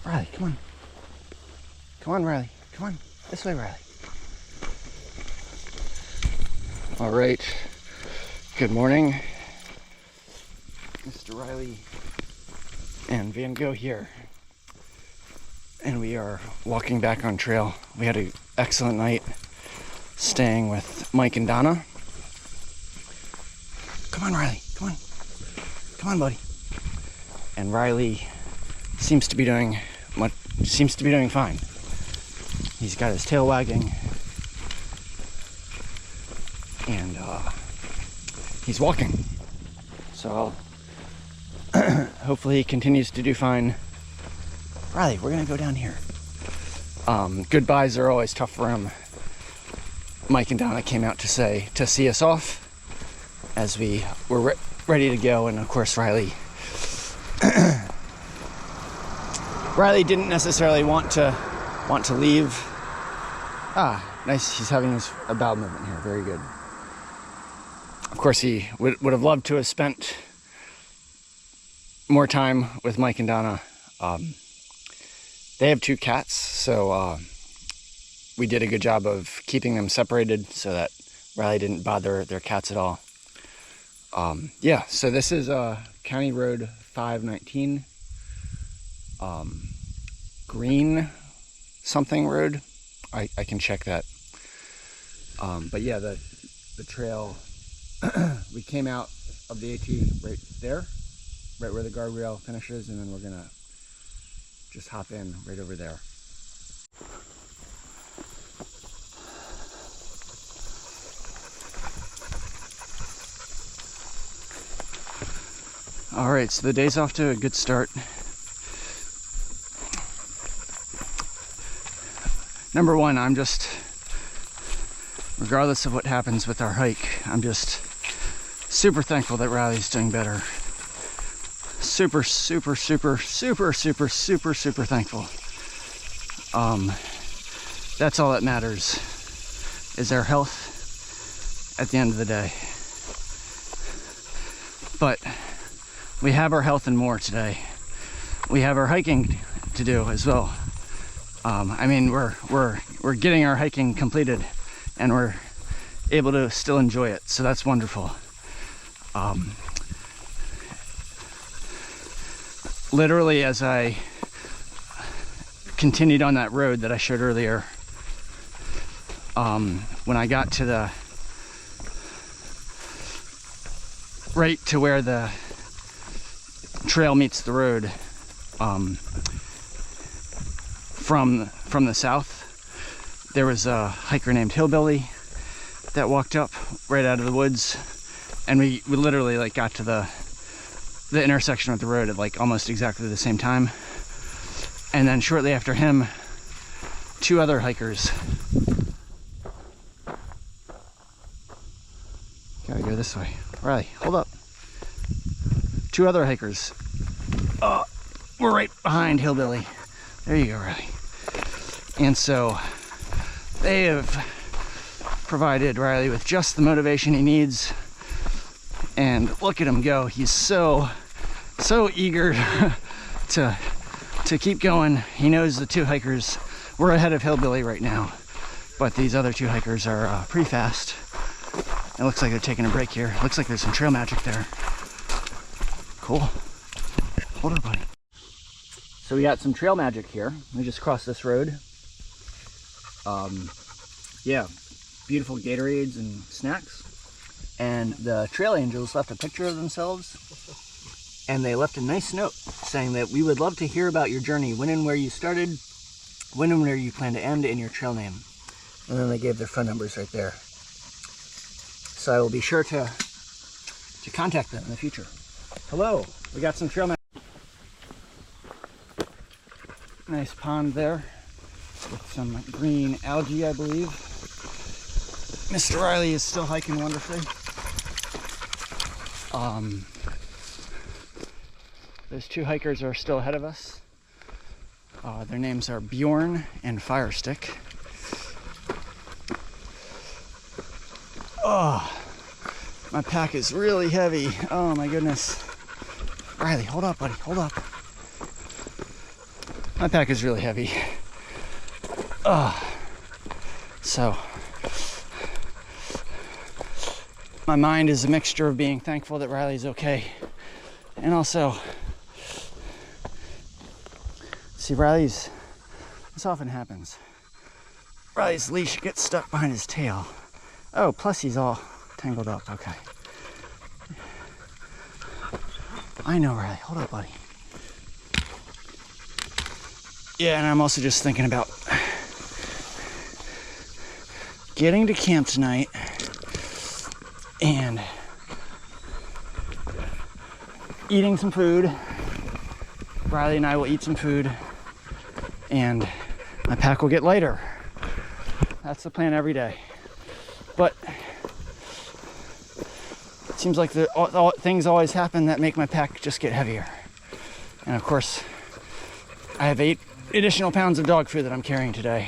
Riley, come on. Come on, Riley. Come on. This way, Riley. All right. Good morning. Mr. Riley and Van Gogh here. And we are walking back on trail. We had an excellent night staying with Mike and Donna. Come on, Riley. Come on. Come on, buddy. And Riley seems to be doing fine. He's got his tail wagging, and he's walking. So hopefully he continues to do fine. Riley, we're gonna go down here. Goodbyes are always tough for him. Mike and Donna came out to see us off as we were ready to go, and of course Riley didn't necessarily want to leave. Nice. He's having a bowel movement here. Very good. Of course, he would have loved to have spent more time with Mike and Donna. They have 2 cats, so we did a good job of keeping them separated so that Riley didn't bother their cats at all. Yeah, so this is County Road 519, Green something road. I can check that. But yeah, the trail, we came out of the AT right there, right where the guardrail finishes, and then we're gonna just hop in right over there. All right, so the day's off to a good start. Number one, I'm just, regardless of what happens with our hike, I'm just super thankful that Riley's doing better. Super, super, super, super, super, super, super thankful. That's all that matters, is our health at the end of the day. But we have our health and more today. We have our hiking to do as well. I mean, we're getting our hiking completed, and we're able to still enjoy it. So that's wonderful. Literally, as I continued on that road that I showed earlier, when I got to right to where the trail meets the road, from the south, there was a hiker named Hillbilly that walked up right out of the woods, and we literally like got to the intersection with the road at like almost exactly the same time. And then shortly after him, 2 other hikers. Gotta go this way. Riley, hold up. 2 other hikers. We're right behind Hillbilly. There you go, Riley. And so they have provided Riley with just the motivation he needs. And look at him go. He's so eager to keep going. He knows the 2 hikers, we're ahead of Hillbilly right now, but these other 2 hikers are pretty fast. It looks like they're taking a break here. Looks like there's some trail magic there. Cool. Hold on, buddy. So we got some trail magic here. We just crossed this road. Yeah, beautiful Gatorades and snacks. And the trail angels left a picture of themselves, and they left a nice note saying that we would love to hear about your journey, when and where you started, when and where you plan to end, and your trail name. And then they gave their phone numbers right there. So I will be sure to contact them in the future. Hello, we got some trail magic. Nice pond there with some green algae, I believe. Mr. Riley is still hiking wonderfully. Those 2 hikers are still ahead of us. Their names are Bjorn and Firestick. Oh, my pack is really heavy. Oh my goodness. Riley, hold up, buddy, hold up. My pack is really heavy. So my mind is a mixture of being thankful that Riley's okay, and also, see, this often happens. Riley's leash gets stuck behind his tail. Oh, plus he's all tangled up. Okay. I know, Riley. Hold up, buddy. Yeah, and I'm also just thinking about getting to camp tonight and eating some food. Riley and I will eat some food, and my pack will get lighter. That's the plan every day. But it seems like things always happen that make my pack just get heavier. And of course, I have 8 additional pounds of dog food that I'm carrying today.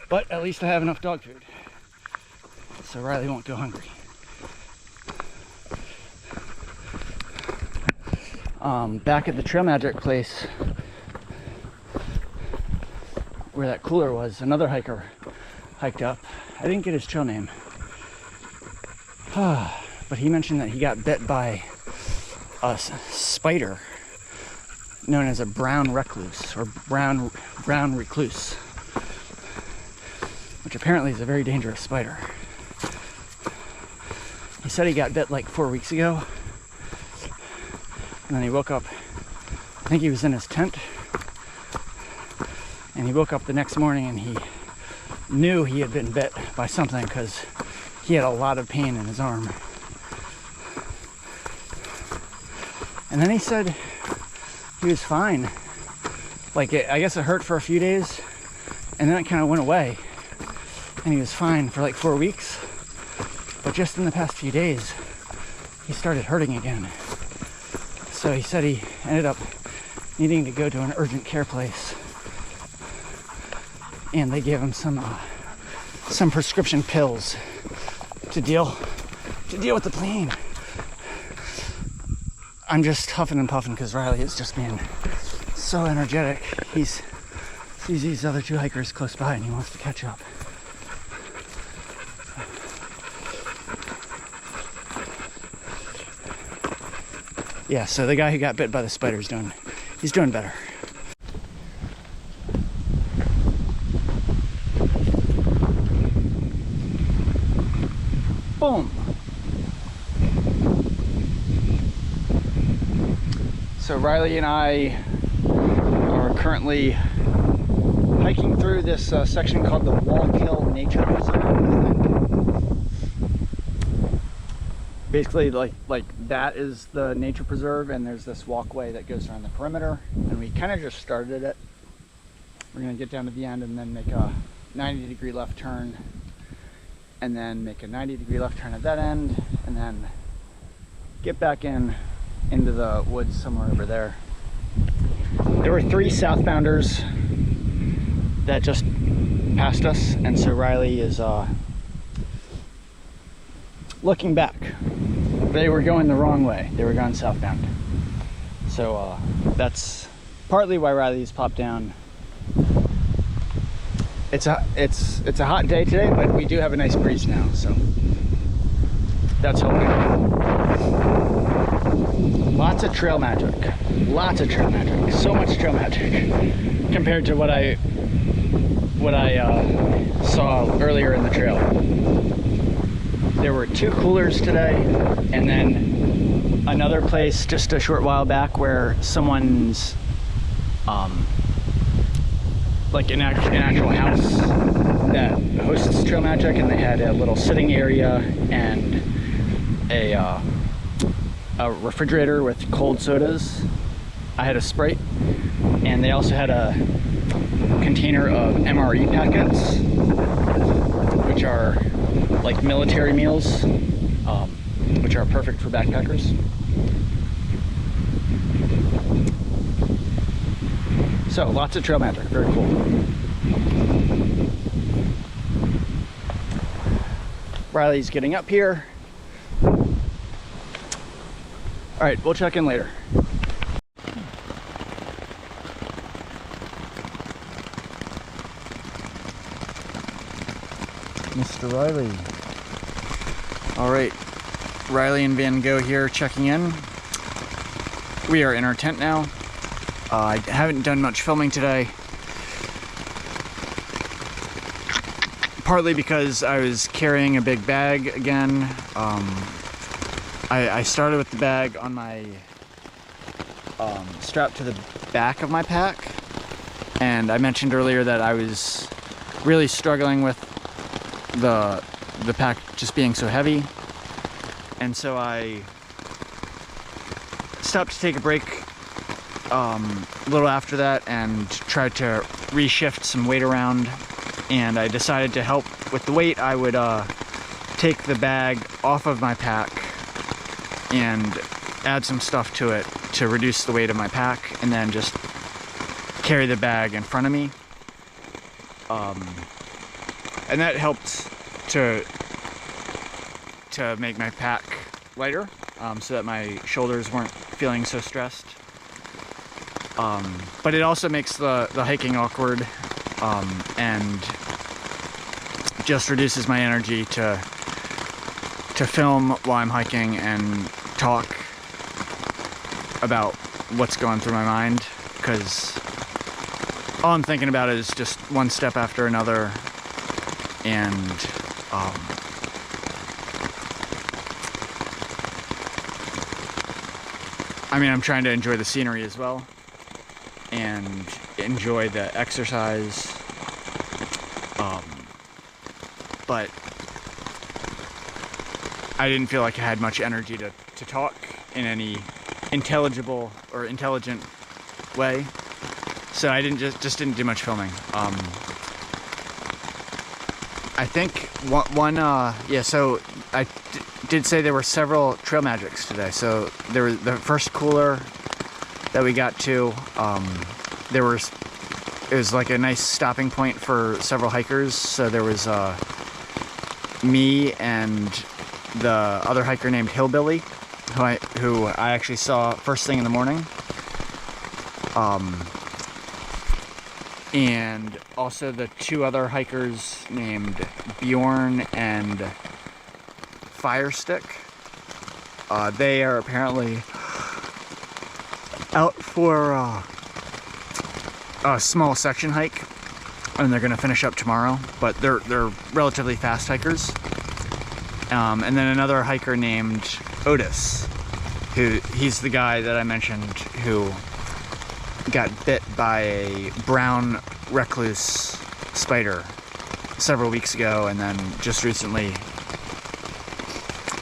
But at least I have enough dog food, so Riley won't go hungry. Back at the Trail Magic place where that cooler was, another hiker hiked up. I didn't get his trail name, but he mentioned that he got bit by a spider known as a brown recluse, or brown recluse, which apparently is a very dangerous spider. He said he got bit like 4 weeks ago, and then he woke up, I think he was in his tent, and he woke up the next morning and he knew he had been bit by something because he had a lot of pain in his arm. And then he said he was fine. Like, I guess it hurt for a few days, and then it kind of went away. And he was fine for like 4 weeks. But just in the past few days, he started hurting again. So he said he ended up needing to go to an urgent care place. And they gave him some prescription pills to deal with the pain. I'm just huffing and puffing because Riley is just being so energetic. He sees these other 2 hikers close by and he wants to catch up. Yeah, so the guy who got bit by the spider he's doing better. Boom. So Riley and I are currently hiking through this section called the Walk Hill Nature Preserve. Basically, like that is the nature preserve, and there's this walkway that goes around the perimeter, and we kind of just started it. We're gonna get down to the end and then make a 90-degree left turn, and then make a 90-degree left turn at that end, and then get back into the woods somewhere over there. There were 3 southbounders that just passed us, and so Riley is looking back. They were going the wrong way. They were going southbound. So that's partly why Riley's popped down. It's a hot day today, but we do have a nice breeze now, so that's helping. Lots of trail magic. Lots of trail magic. So much trail magic compared to what I saw earlier in the trail. There were 2 coolers today, and then another place just a short while back where someone's like an actual house that hosts trail magic, and they had a little sitting area and a refrigerator with cold sodas. I had a Sprite, and they also had a container of MRE packets, which are like military meals, which are perfect for backpackers. So lots of trail magic, very cool. Riley's getting up here. All right, we'll check in later. Mr. Riley. All right, Riley and Van Gogh here checking in. We are in our tent now. I haven't done much filming today. Partly because I was carrying a big bag again. I started with the bag on my strapped to the back of my pack, and I mentioned earlier that I was really struggling with the pack just being so heavy, and so I stopped to take a break a little after that and tried to reshift some weight around. And I decided to help with the weight. I would take the bag off of my pack and add some stuff to it to reduce the weight of my pack, and then just carry the bag in front of me. And that helped to make my pack lighter, so that my shoulders weren't feeling so stressed. But it also makes the hiking awkward, and just reduces my energy to film while I'm hiking and talk about what's going through my mind, because all I'm thinking about is just one step after another. And I mean, I'm trying to enjoy the scenery as well and enjoy the exercise, but I didn't feel like I had much energy to talk in any intelligible or intelligent way, so I just didn't do much filming. I think so I did say there were several trail magics today. So there was the first cooler that we got to. It was like a nice stopping point for several hikers. So there was me and the other hiker named Hillbilly, who I actually saw first thing in the morning. And also the two other hikers named Bjorn and Firestick. They are apparently out for a small section hike, and they're gonna finish up tomorrow, but they're relatively fast hikers. And then another hiker named Otis, he's the guy that I mentioned who got bit by a brown recluse spider several weeks ago, and then just recently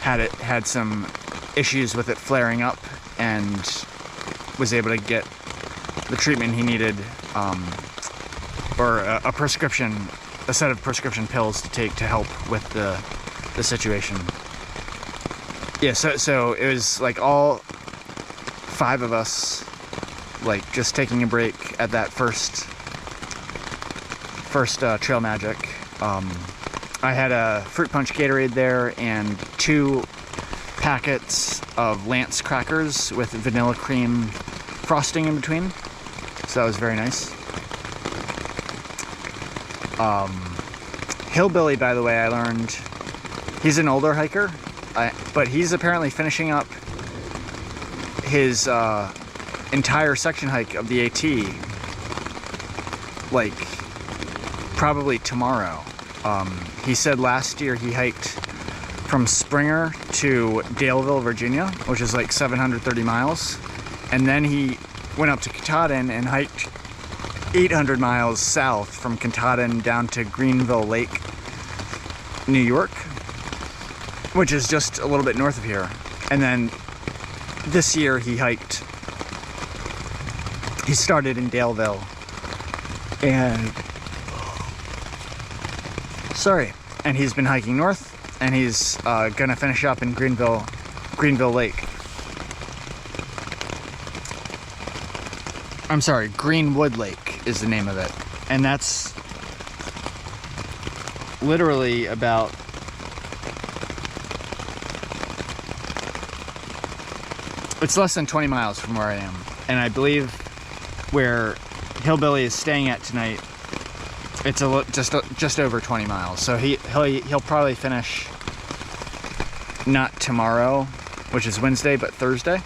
had some issues with it flaring up, and was able to get the treatment he needed, or a set of prescription pills to take to help with the situation. Yeah, so it was like all 5 of us, like, just taking a break at that first trail magic. I had a fruit punch Gatorade there and 2 packets of Lance crackers with vanilla cream frosting in between, so that was very nice. Hillbilly, by the way, I learned he's an older hiker, but he's apparently finishing up his entire section hike of the AT, like, probably tomorrow. He said last year he hiked from Springer to Daleville, Virginia, which is like 730 miles, and then he went up to Katahdin and hiked 800 miles south from Katahdin down to Greenville Lake, New York, which is just a little bit north of here. And then this year he started in Daleville, and he's been hiking north, and he's gonna finish up in Greenville Lake. I'm sorry, Greenwood Lake is the name of it, and that's literally about It's less than 20 miles from where I am, and I believe where Hillbilly is staying at tonight, it's just over 20 miles. So he'll probably finish not tomorrow, which is Wednesday, but Thursday,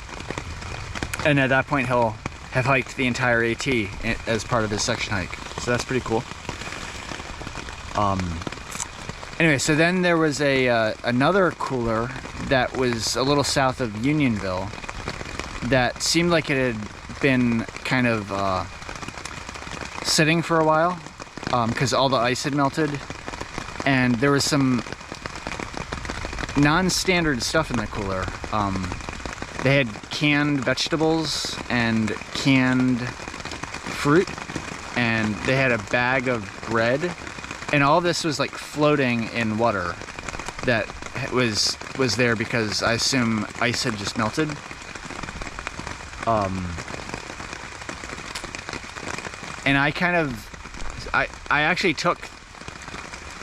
and at that point he'll have hiked the entire AT as part of his section hike. So that's pretty cool. Anyway, so then there was another cooler that was a little south of Unionville that seemed like it had been kind of sitting for a while because all the ice had melted, and there was some non-standard stuff in the cooler. They had canned vegetables and canned fruit, and they had a bag of bread, and all this was like floating in water that was there because I assume ice had just melted. And I actually took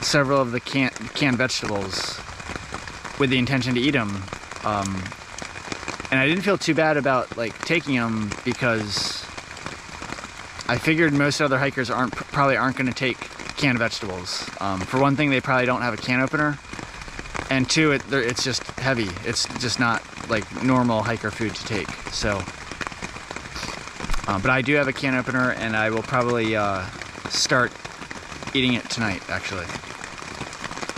several of the canned vegetables with the intention to eat them, and I didn't feel too bad about like taking them because I figured most other hikers probably aren't going to take canned vegetables. For one thing, they probably don't have a can opener, and two, it's just heavy. It's just not like normal hiker food to take. So, but I do have a can opener, and I will probably start eating it tonight, actually.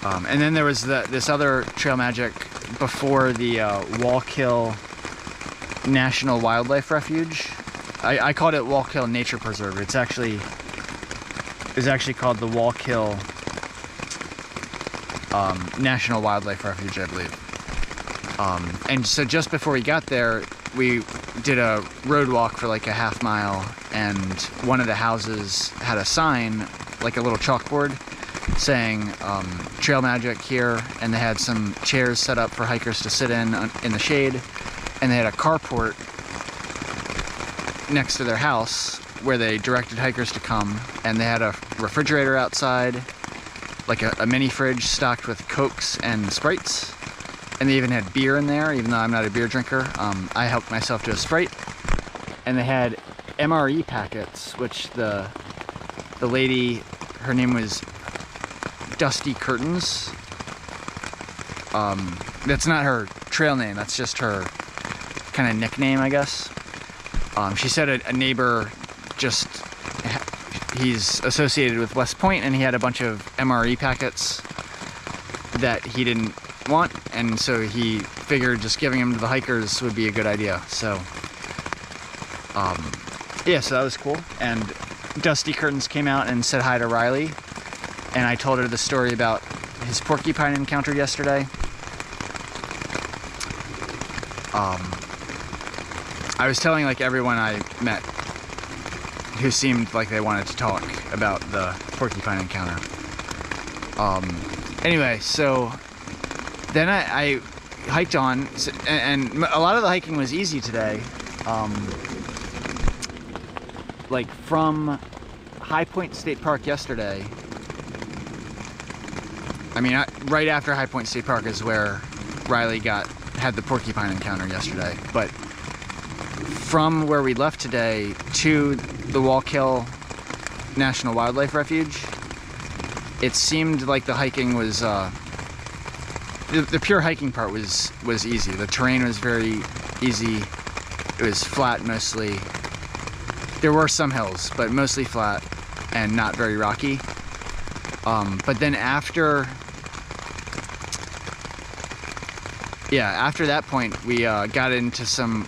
And then there was this other trail magic before the Wallkill National Wildlife Refuge. I called it Wallkill Nature Preserve. It's actually called the Wallkill National Wildlife Refuge, I believe. And so just before we got there, we did a road walk for like a half mile, and one of the houses had a sign, like a little chalkboard, saying Trail Magic here, and they had some chairs set up for hikers to sit in the shade, and they had a carport next to their house where they directed hikers to come, and they had a refrigerator outside, like a mini fridge stocked with Cokes and Sprites, and they even had beer in there, even though I'm not a beer drinker. I helped myself to a Sprite, and they had MRE packets, which the lady, her name was Dusty Curtains. That's not her trail name, that's just her kind of nickname, I guess. She said a neighbor he's associated with West Point, and he had a bunch of MRE packets that he didn't want, and so he figured just giving them to the hikers would be a good idea. So yeah, so that was cool. And Dusty Curtains came out and said hi to Riley, and I told her the story about his porcupine encounter yesterday. I was telling like everyone I met who seemed like they wanted to talk about the porcupine encounter. Anyway, so then I hiked on, and a lot of the hiking was easy today. Like from High Point State Park yesterday, I mean, right after High Point State Park is where Riley had the porcupine encounter yesterday, but from where we left today to the Wallkill National Wildlife Refuge, it seemed like the hiking was the pure hiking part was easy. The terrain was very easy. It was flat mostly. There were some hills, but mostly flat and not very rocky. But then after that point, we got into some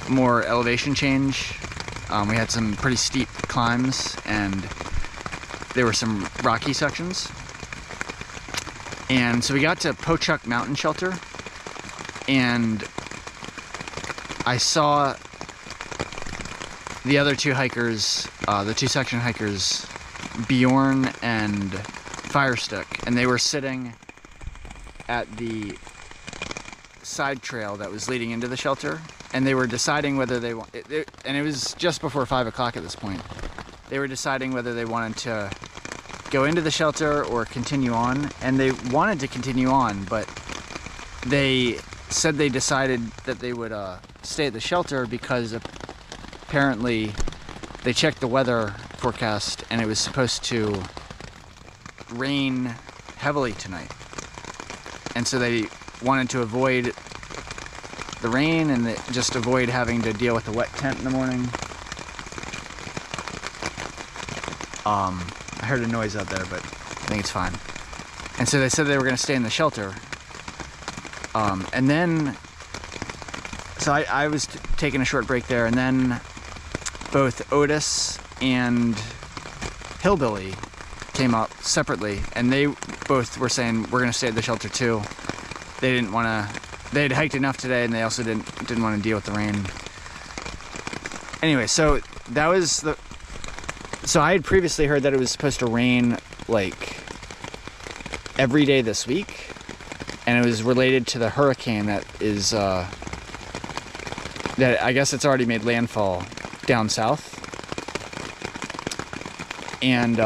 more elevation change. We had some pretty steep climbs, and there were some rocky sections. And so we got to Pochuck Mountain Shelter, and I saw the other two hikers, the two section hikers, Bjorn and Firestick, and they were sitting at the side trail that was leading into the shelter, and they were deciding whether and it was just before 5 o'clock at this point. They were deciding whether they wanted to go into the shelter or continue on, and they wanted to continue on, but they said they decided that they would stay at the shelter because apparently they checked the weather forecast and it was supposed to rain heavily tonight. And so they wanted to avoid the rain and just avoid having to deal with the wet tent in the morning. I heard a noise out there, but I think it's fine. And so they said they were going to stay in the shelter. And then, so I was taking a short break there, and then both Otis and Hillbilly came up separately, and they both were saying we're going to stay at the shelter too. They didn't want to. They had hiked enough today, and they also didn't want to deal with the rain. Anyway, so that was the. So I had previously heard that it was supposed to rain like every day this week, and it was related to the hurricane that is that I guess it's already made landfall down south. And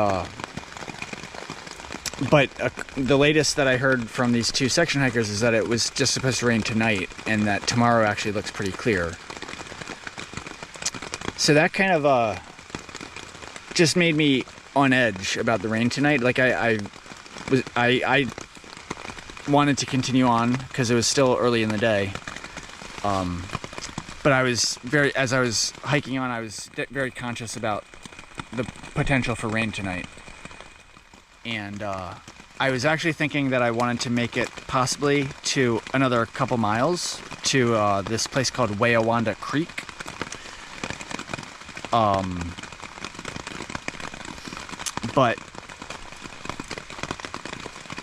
but the latest that I heard from these two section hikers is that it was just supposed to rain tonight, and that tomorrow actually looks pretty clear. So that kind of just made me on edge about the rain tonight. Like I wanted to continue on because it was still early in the day. But as I was hiking on, I was very conscious about the potential for rain tonight. And I was actually thinking that I wanted to make it possibly to another couple miles to this place called Wayawanda Creek. But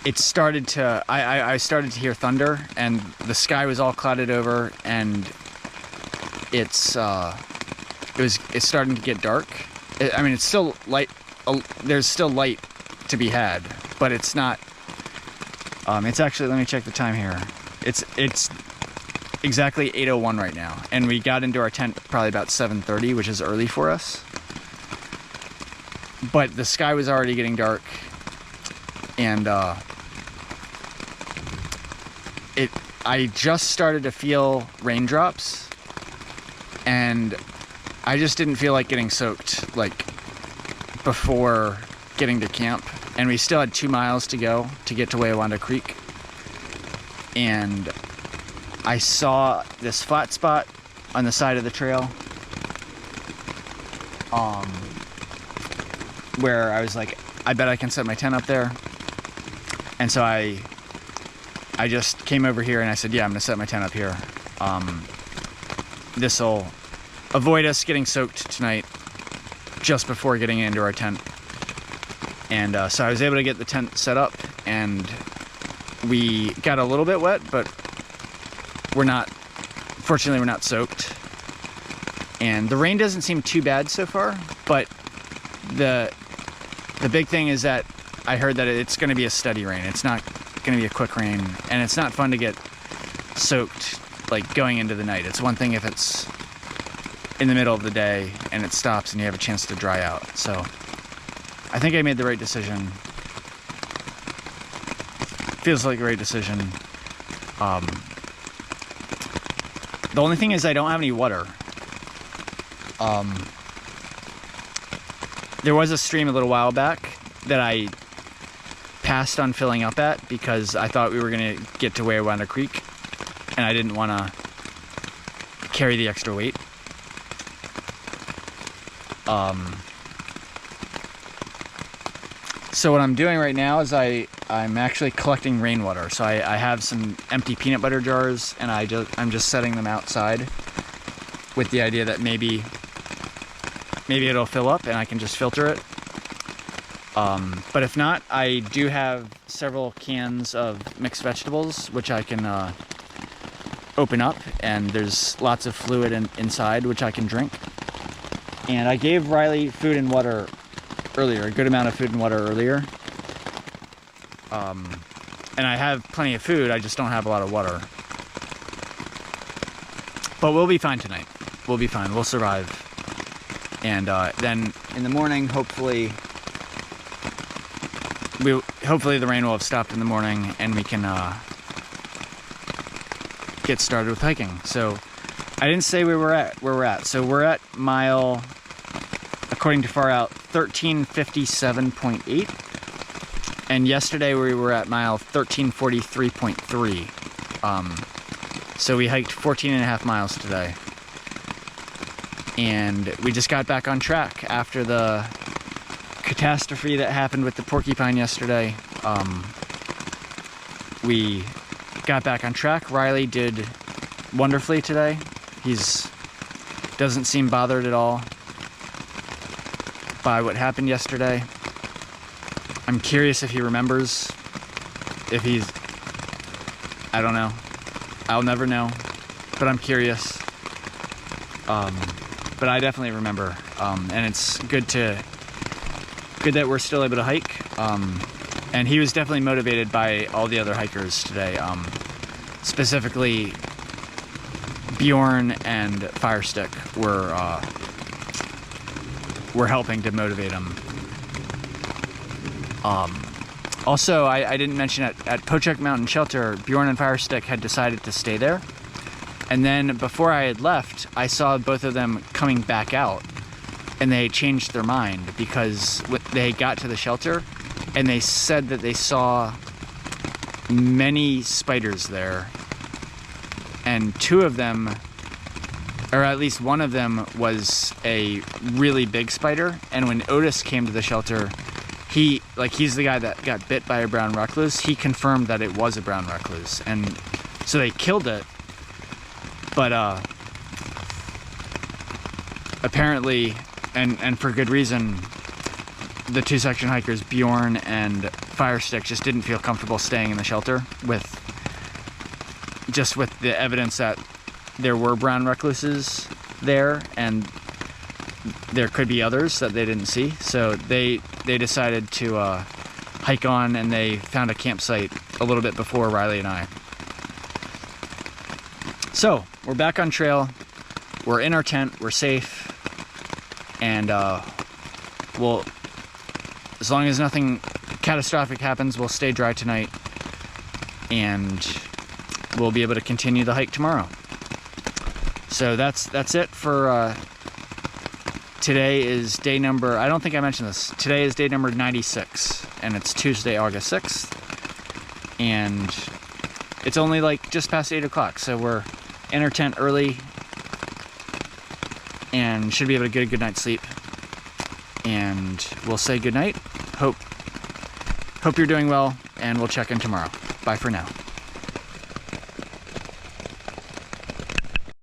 it started to, I started to hear thunder, and the sky was all clouded over, and it's starting to get dark. I mean, it's still light. There's still light to be had, but it's not. It's actually. Let me check the time here. It's exactly 8:01 right now, and we got into our tent probably about 7:30, which is early for us. But the sky was already getting dark, and I just started to feel raindrops, and I just didn't feel like getting soaked like before getting to camp. And we still had 2 miles to go to get to Wayawanda Creek, and I saw this flat spot on the side of the trail where I was like, I bet I can set my tent up there. And so I just came over here and I said, yeah, I'm gonna set my tent up here. This'll avoid us getting soaked tonight just before getting into our tent. And so I was able to get the tent set up, and we got a little bit wet, but fortunately we're not soaked. And the rain doesn't seem too bad so far, but the big thing is that I heard that it's going to be a steady rain. It's not going to be a quick rain, and it's not fun to get soaked like going into the night. It's one thing if it's in the middle of the day and it stops and you have a chance to dry out. So I think I made the right decision. Feels like a right decision. The only thing is I don't have any water. There was a stream a little while back that I passed on filling up at because I thought we were going to get to Wayawanda Creek, and I didn't want to carry the extra weight. So what I'm doing right now is I'm actually collecting rainwater. So I have some empty peanut butter jars, and I'm just setting them outside with the idea that maybe it'll fill up and I can just filter it. But if not, I do have several cans of mixed vegetables which I can open up, and there's lots of fluid inside which I can drink. And I gave Riley food and water earlier, a good amount of food and water earlier. And I have plenty of food, I just don't have a lot of water. But we'll be fine tonight. We'll be fine, we'll survive. And then in the morning, hopefully the rain will have stopped in the morning and we can get started with hiking. So I didn't say where we're at. So we're at mile, according to Far Out, 1357.8. And yesterday we were at mile 1343.3. So we hiked 14 and a half miles today. And we just got back on track after the catastrophe that happened with the porcupine yesterday. We got back on track. Riley did wonderfully today. Doesn't seem bothered at all by what happened yesterday. I'm curious if he remembers, I don't know. I'll never know, but I'm curious. But I definitely remember, and it's good that we're still able to hike. And he was definitely motivated by all the other hikers today, specifically Bjorn and Firestick were helping to motivate him. Also, I didn't mention at Pochek Mountain Shelter, Bjorn and Firestick had decided to stay there. And then before I had left, I saw both of them coming back out, and they changed their mind because they got to the shelter and they said that they saw many spiders there. And two of them, or at least one of them, was a really big spider. And when Otis came to the shelter, he's the guy that got bit by a brown recluse. He confirmed that it was a brown recluse. And so they killed it. But apparently, and for good reason, the two section hikers, Bjorn and Firestick, just didn't feel comfortable staying in the shelter with the evidence that there were brown recluses there, and there could be others that they didn't see. So they decided to hike on, and they found a campsite a little bit before Riley and I. So we're back on trail. We're in our tent. We're safe, and we'll, as long as nothing catastrophic happens, we'll stay dry tonight, and we'll be able to continue the hike tomorrow. So that's it for today. Is day number, I don't think I mentioned this, today is day number 96, and it's Tuesday, August 6th, and it's only like just past 8 o'clock, so we're in our tent early and should be able to get a good night's sleep. And we'll say good night. Hope you're doing well, and we'll check in tomorrow. Bye for now.